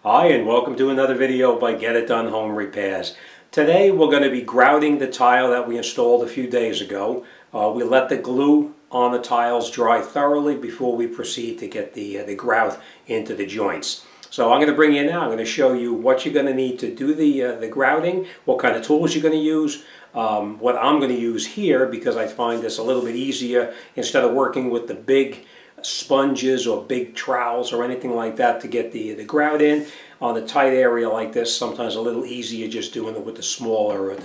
Hi, and welcome to another video by Get It Done Home Repairs. Today we're going to be grouting the tile that we installed a few days ago. We let the glue on the tiles dry thoroughly before we proceed to get the grout into the joints. So I'm going to bring you in now. I'm going to show you what you're going to need to do the grouting, what kind of tools you're going to use, what I'm going to use here because I find this a little bit easier instead of working with the big sponges or big trowels or anything like that to get the grout in. On a tight area like this, sometimes a little easier just doing it with the smaller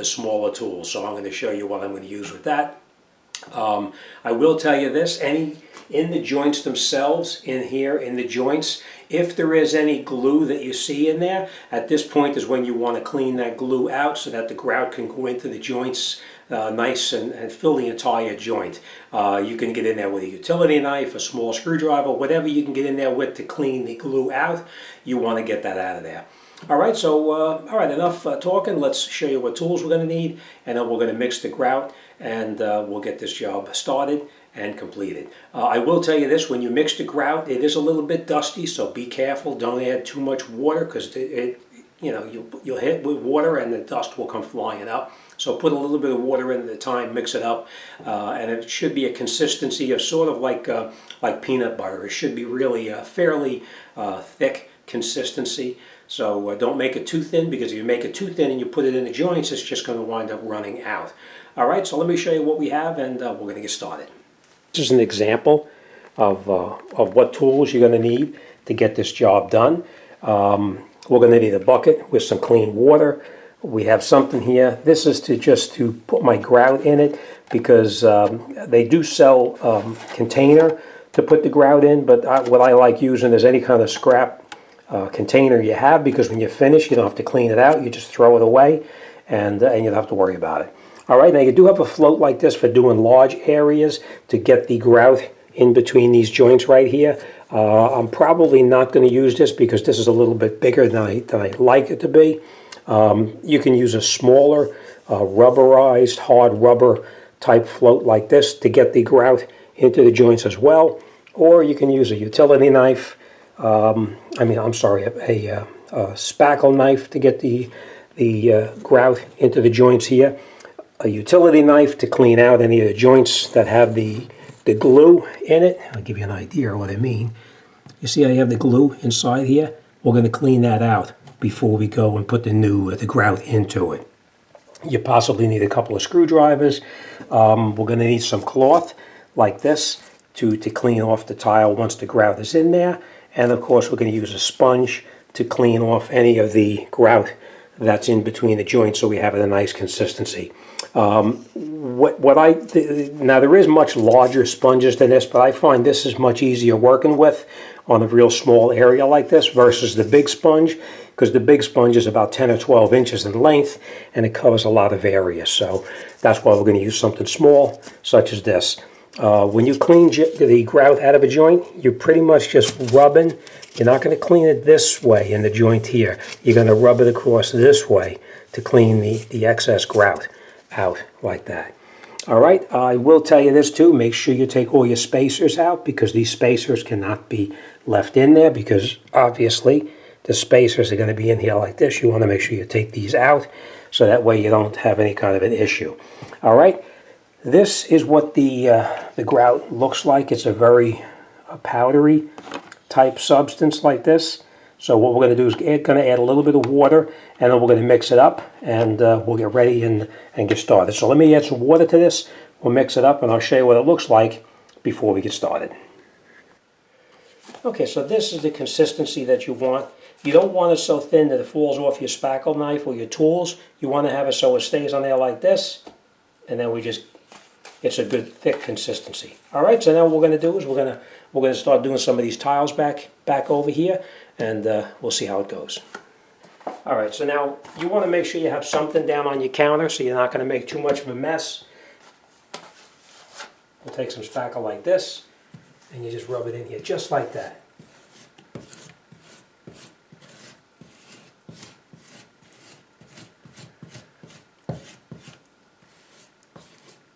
tools. So I'm going to show you what I'm going to use with that. I will tell you this, in the joints themselves, in here in the joints, if there is any glue that you see in there, at this point is when you want to clean that glue out so that the grout can go into the joints nice and fill the entire joint. You can get in there with a utility knife, a small screwdriver, whatever you can get in there with to clean the glue out. You want to get that out of there. Alright, so enough talking. Let's show you what tools we're going to need, and then we're going to mix the grout, and we'll get this job started and completed. I will tell you this, when you mix the grout, it is a little bit dusty, so be careful. Don't add too much water because you'll hit with water and the dust will come flying up. So put a little bit of water in at a time, mix it up, and it should be a consistency of sort of like peanut butter. It should be really a fairly thick consistency. So don't make it too thin, because if you make it too thin and you put it in the joints, it's just going to wind up running out. All right, so let me show you what we have, and we're going to get started. This is an example of what tools you're going to need to get this job done. We're going to need a bucket with some clean water. We have something here. This is just to put my grout in it, because they do sell container to put the grout in, but what I like using is any kind of scrap container you have, because when you finish, you don't have to clean it out. You just throw it away, and you don't have to worry about it. All right, now you do have a float like this for doing large areas to get the grout in between these joints right here. I'm probably not going to use this because this is a little bit bigger than I like it to be. You can use a smaller rubberized hard rubber type float like this to get the grout into the joints as well, or you can use a utility knife. A spackle knife to get the grout into the joints here. A utility knife to clean out any of the joints that have the glue in it. I'll give you an idea of what I mean. You see I have the glue inside here? We're going to clean that out before we go and put the grout into it. You possibly need a couple of screwdrivers. We're going to need some cloth like this to clean off the tile once the grout is in there. And of course we're going to use a sponge to clean off any of the grout that's in between the joints so we have a nice consistency. Now there is much larger sponges than this, but I find this is much easier working with on a real small area like this versus the big sponge, because the big sponge is about 10 or 12 inches in length and it covers a lot of area. So that's why we're going to use something small such as this. When you clean the grout out of a joint, you're pretty much just rubbing. You're not going to clean it this way in the joint here. You're going to rub it across this way to clean the excess grout out like that. All right, I will tell you this too. Make sure you take all your spacers out, because these spacers cannot be left in there, because obviously the spacers are going to be in here like this. You want to make sure you take these out so that way you don't have any kind of an issue. All right. This is what the grout looks like. It's a very powdery type substance like this. So what we're going to do is add a little bit of water, and then we're going to mix it up, and we'll get ready and get started. So let me add some water to this. We'll mix it up, and I'll show you what it looks like before we get started. Okay, so this is the consistency that you want. You don't want it so thin that it falls off your spackle knife or your tools. You want to have it so it stays on there like this, and then it's a good thick consistency. All right, so now what we're going to do is we're going to start doing some of these tiles back over here, and we'll see how it goes. All right, so now you want to make sure you have something down on your counter so you're not going to make too much of a mess. We'll take some spackle like this, and you just rub it in here just like that.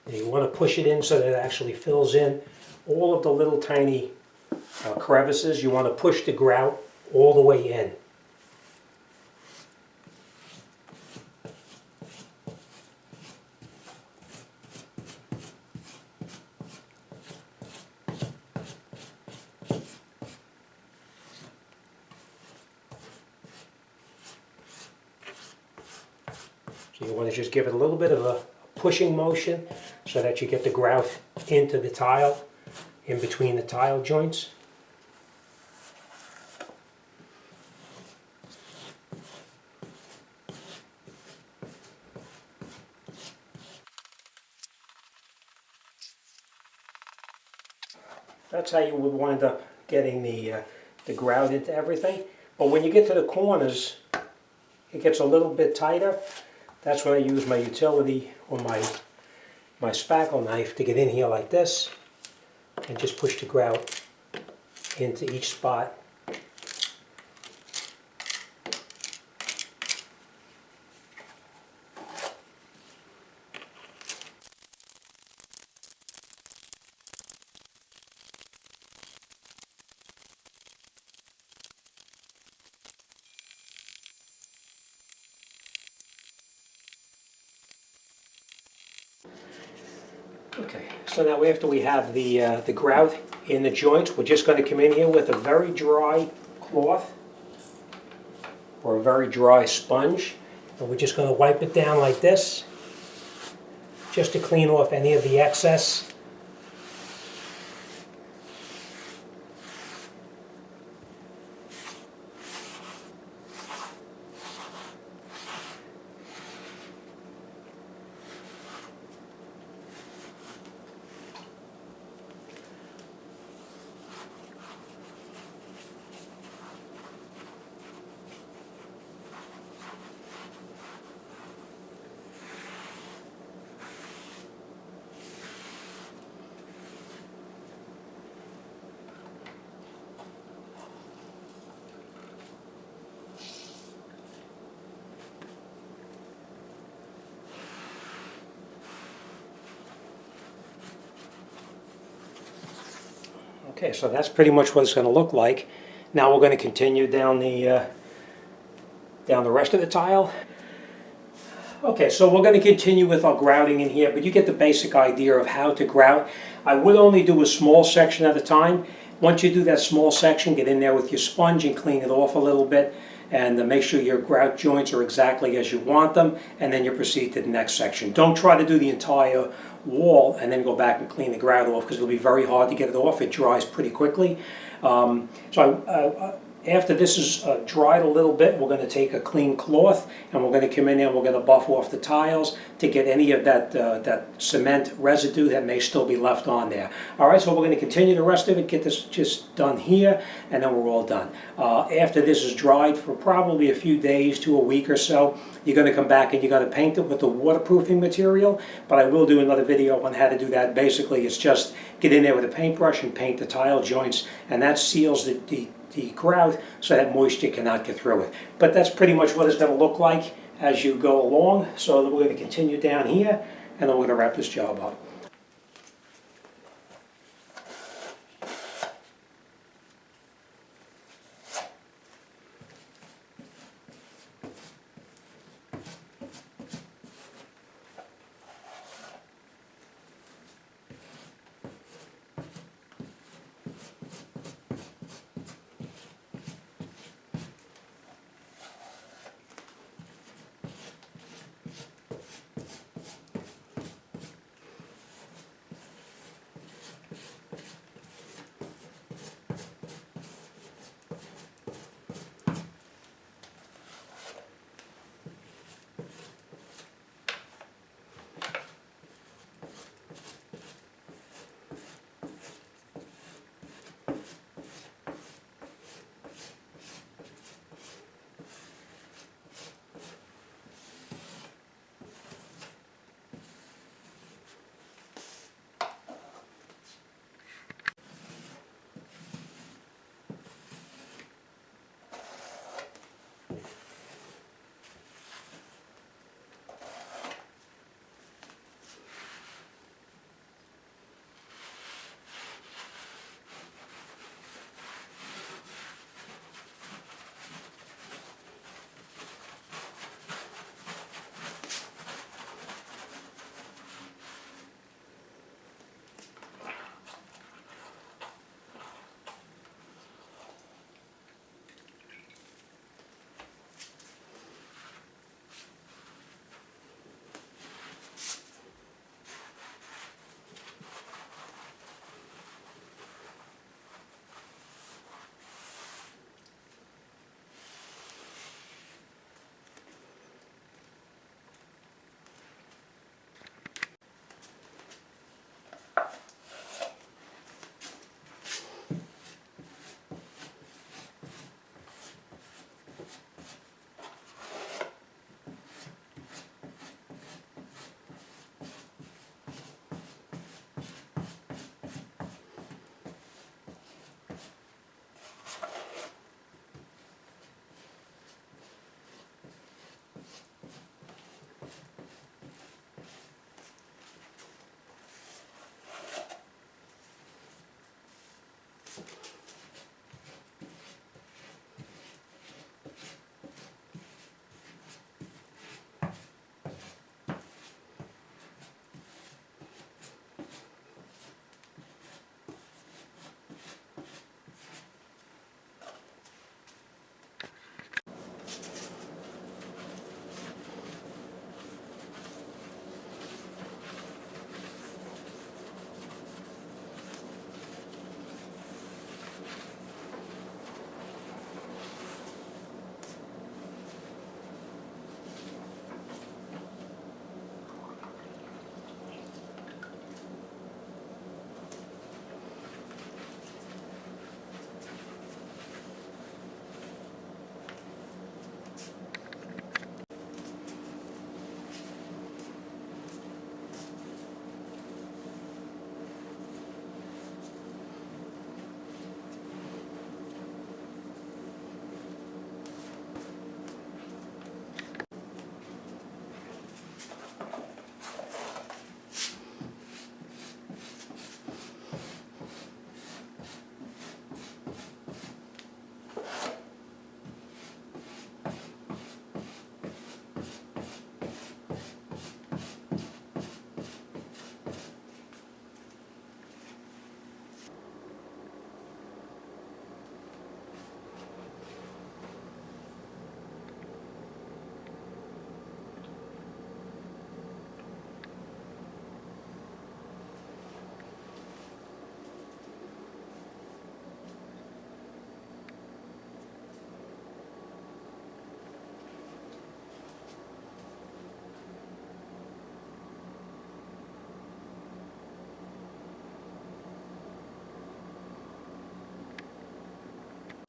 And you want to push it in so that it actually fills in all of the little tiny crevices. You want to push the grout all the way in. You want to just give it a little bit of a pushing motion so that you get the grout into the tile, in between the tile joints. That's how you would wind up getting the grout into everything. But when you get to the corners, it gets a little bit tighter. That's when I use my utility or my spackle knife to get in here like this and just push the grout into each spot. Okay, so now after we have the grout in the joints, we're just going to come in here with a very dry cloth or a very dry sponge, and we're just going to wipe it down like this just to clean off any of the excess. Okay, so that's pretty much what it's going to look like. Now we're going to continue down the rest of the tile. Okay, so we're going to continue with our grouting in here, but you get the basic idea of how to grout. I would only do a small section at a time. Once you do that small section, get in there with your sponge and clean it off a little bit, and make sure your grout joints are exactly as you want them, and then you proceed to the next section. Don't try to do the entire wall and then go back and clean the grout off, because it'll be very hard to get it off. It dries pretty quickly. After this is dried a little bit, we're going to take a clean cloth and we're going to come in there and we're going to buff off the tiles to get any of that cement residue that may still be left on there. Alright, so we're going to continue the rest of it, get this just done here, and then we're all done. After this is dried for probably a few days to a week or so, you're going to come back and you're going to paint it with the waterproofing material, but I will do another video on how to do that. Basically, it's just get in there with a paintbrush and paint the tile joints, and that seals the grout so that moisture cannot get through it. But that's pretty much what it's going to look like as you go along. So we're going to continue down here, and then we're going to wrap this job up.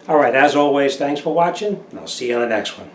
All right, as always, thanks for watching, and I'll see you on the next one.